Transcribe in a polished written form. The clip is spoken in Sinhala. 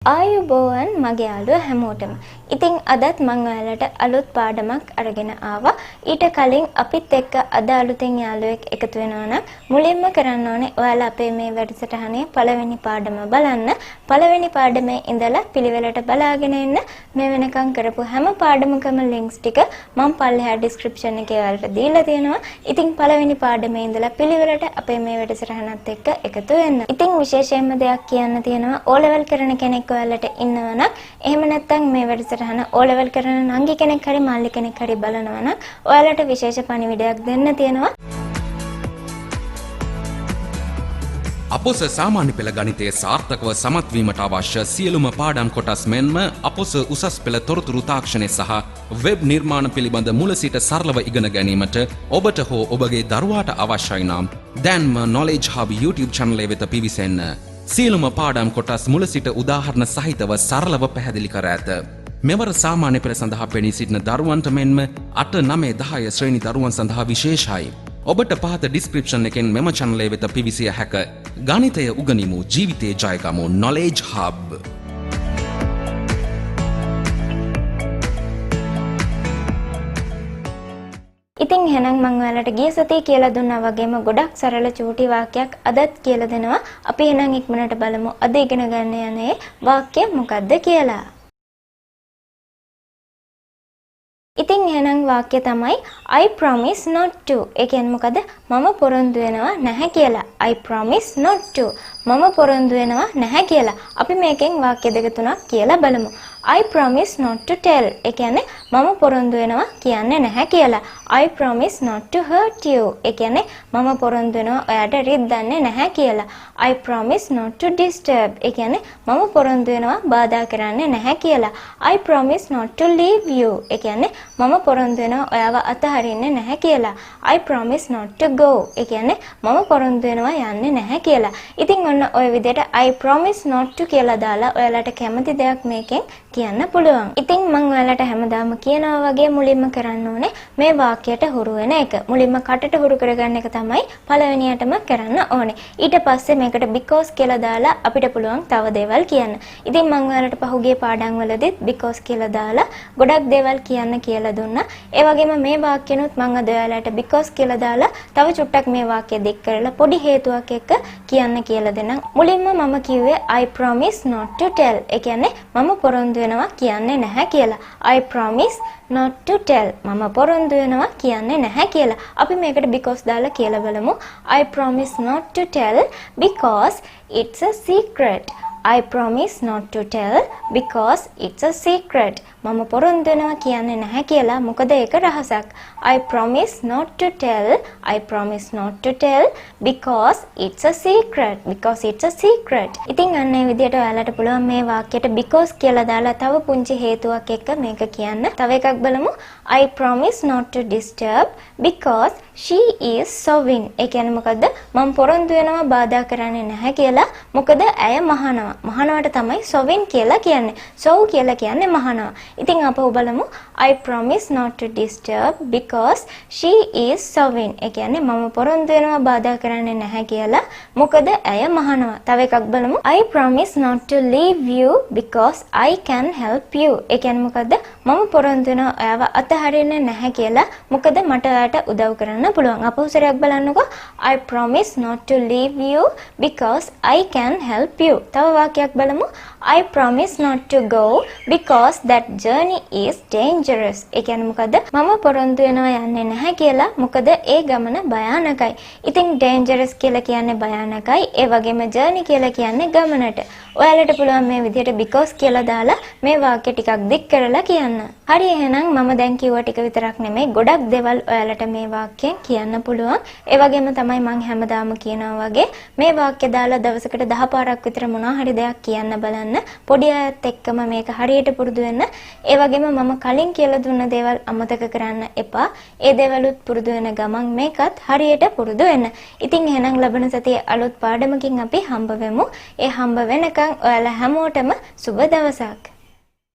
ආයුබෝවන් මගේ යාළුවෝ හැමෝටම. ඉතින් අදත් මම ඔයාලට අලුත් පාඩමක් අරගෙන ආවා. ඊට කලින් අපිත් එක්ක අද අලුතෙන් යාළුවෙක් එකතු වෙනවා නම් මුලින්ම කරන්න ඕනේ ඔයාලා අපේ මේ වැඩසටහනේ පළවෙනි පාඩම බලන්න. පළවෙනි පාඩමේ ඉඳලා පිළිවෙලට බලාගෙන ඉන්න. මේ වෙනකන් කරපු හැම පාඩමකම links ටික මම පල්ලෙහා description එකේ ඔයාලට දීලා තියෙනවා. ඉතින් පළවෙනි පාඩමේ ඉඳලා පිළිවෙලට අපේ මේ වැඩසටහනත් එක්ක එකතු වෙන්න. ඉතින් විශේෂයෙන්ම දෙයක් කියන්න තියෙනවා. O level කරන කෙනෙක් ඔයාලට ඉන්නවා නම් එහෙම නැත්නම් මේ වැඩසටහන O level කරන නංගි කෙනෙක් හරි මල්ලි කෙනෙක් හරි බලනවා නම් ඔයාලට විශේෂ පණිවිඩයක් දෙන්න තියෙනවා. අපොස සාමාන්‍ය පෙළ ගණිතයේ සාර්ථකව සමත් වීමට අවශ්‍ය සියලුම පාඩම් කොටස් මෙන්ම අපොස උසස් පෙළ තොරතුරු තාක්ෂණය සහ වෙබ් නිර්මාණ පිළිබඳ මුල සිට සරලව ඉගෙන ගැනීමට ඔබට හෝ ඔබගේ දරුවාට අවශ්‍යයි නම් දැන්ම Knowledge Hub YouTube channel එක වෙත පිවිසෙන්න. සියලුම පාඩම් කොටස් මුල සිට උදාහරණ සහිතව සරලව පැහැදිලි කර ඇත. මෙවර සාමාන්‍ය පෙළ සඳහා පෙනී සිටින දරුවන්ට මෙන්ම 8, 9, 10 ශ්‍රේණි දරුවන් සඳහා විශේෂයි. ඔබට පහත ඩිස්ක්‍රිප්ෂන් එකෙන් මෙම channel එක වෙත පිවිසිය හැක. ගණිතය උගනිමු, ජීවිතේ ජයගමු. Knowledge Hub. ඉතින් එහෙනම් මම ඔයාලට ගිය සතියේ කියලා දුන්නා වගේම ගොඩක් සරල චූටි වාක්‍යයක් අදත් කියලා දෙනවා. අපි එහෙනම් ඉක්මනට බලමු අද ඉගෙන ගන්න යන්නේ වාක්‍ය මොකක්ද කියලා. ඉතින් එහෙනම් වාක්‍ය තමයි I promise not to. ඒ කියන්නේ මොකද? මම පොරොන්දු වෙනවා නැහැ කියලා. I promise not to. මම පොරොන්දු වෙනවා නැහැ කියලා. අපි මේකෙන් වාක්‍ය දෙක තුනක් කියලා බලමු. I promise not to tell. ඒ කියන්නේ මම පොරොන්දු වෙනවා කියන්නේ නැහැ කියලා. I promise not to hurt you. ඒ කියන්නේ මම පොරොන්දු වෙනවා ඔයාට රිද්දන්නේ නැහැ කියලා. I promise not to disturb. ඒ කියන්නේ මම පොරොන්දු වෙනවා බාධා කරන්නේ නැහැ කියලා. I promise not to leave you. ඒ කියන්නේ මම පොරොන්දු වෙනවා ඔයාව අතහරින්නේ නැහැ කියලා. I promise not to go. ඒ කියන්නේ මම පොරොන්දු වෙනවා යන්නේ නැහැ කියලා. ඉතින් ඔන්න ඔය විදිහට I promise not to කියලා දාලා ඔයාලට කැමති දෙයක් මේකෙන් කියන්න පුළුවන්. ඉතින් මම ඔයාලට හැමදාම කියනවා වගේ මුලින්ම කරන්න ඕනේ මේ වාක්‍යයට හුරු වෙන එක. මුලින්ම කටට හුරු කරගන්න එක තමයි පළවෙනියටම කරන්න ඕනේ. ඊට පස්සේ මේකට because කියලා දාලා අපිට පුළුවන් තව දේවල් කියන්න. ඉතින් මම ඔයාලට පහුගිය පාඩම් වලදීත් because කියලා දාලා ගොඩක් දේවල් කියන්න කියලා දුන්නා. ඒ වගේම මේ වාක්‍යනොත් මම අද ඔයාලට because කියලා දාලා තව චුට්ටක් මේ වාක්‍ය දික් කරලා පොඩි හේතුවක් එක්ක කියන්න කියලා දෙන්නම්. මුලින්ම මම කිව්වේ I promise not to tell. ඒ කියන්නේ මම පොරොන්දු වෙනවා කියන්නේ නැහැ කියලා. I promise not to tell. මම පොරොන්දු වෙනවා කියන්නේ නැහැ කියලා. අපි මේකට because දාලා කියලා බලමු. I promise not to tell because it's a secret. I promise not to tell because it's a secret. මම පොරොන්දු වෙනවා කියන්නේ නැහැ කියලා මොකද ඒක රහසක්. I promise not to tell. I promise not to tell because it's a secret. Because it's a secret. ඉතින් අන්න ඒ විදිහට ඔයාලට පුළුවන් මේ වාක්‍යයට because කියලා දාලා තව පුංචි හේතුවක් එක්ක මේක කියන්න. තව එකක් බලමු. I promise not to disturb because she is sewing. ඒ කියන්නේ මොකද්ද? මම පොරොන්දු වෙනවා බාධා කරන්නේ නැහැ කියලා මොකද ඇය මහනවා. මහනවට තමයි sewing කියලා කියන්නේ. sew කියලා කියන්නේ මහනවා. ඉතින් අපව බලමු. I promise not to disturb because she is sewing. ඒ කියන්නේ මම පොරොන්දු වෙනවා බාධා කරන්නේ නැහැ කියලා මොකද ඇය මහනවා. තව එකක් බලමු. I promise not to leave you because I can help you. ඒ කියන්නේ මොකද්ද? මම පොරොන්දු වෙනවා ඔයාව අතහරින්නේ නැහැ කියලා මොකද මට ඔයාට උදව් කරන්න පුළුවන්. අපහුසරයක් බලන්නකෝ. I promise not to leave you because I can help you. තව වාක්‍යයක් බලමු. I promise not to go because that journey is dangerous. ඒ කියන්නේ මොකද්ද? මම පොරොන්දු වෙනවා යන්නේ නැහැ කියලා මොකද ඒ ගමන භයානකයි. ඉතින් dangerous කියලා කියන්නේ භයානකයි. ඒ වගේම journey කියලා කියන්නේ ගමනට. ඔයාලට පුළුවන් මේ විදිහට because කියලා දාලා මේ වාක්‍ය ටිකක් දික් කරලා කියන්න. හරි එහෙනම් මම දැන් කිව්ව ටික විතරක් නෙමෙයි ගොඩක් දේවල් ඔයාලට මේ වාක්‍යයෙන් කියන්න පුළුවන්. ඒ වගේම තමයි මම හැමදාම කියනවා වගේ මේ වාක්‍ය දාලා දවසකට 10 පාරක් විතර මොනවා හරි දෙයක් කියන්න බලන්න. පොඩි අයත් එක්කම මේක හරියට පුරුදු වෙන්න. ඒ වගේම මම කලින් කියලා දුන්න දේවල් අමතක කරන්න එපා. ඒ දේවලුත් පුරුදු වෙන ගමන් මේකත් හරියට පුරුදු වෙන්න. ඉතින් එහෙනම් ලබන සතියේ අලුත් පාඩමකින් අපි හම්බ වෙමු. ඒ හම්බ වෙනකන් ඔයාලා හැමෝටම සුබ දවසක්.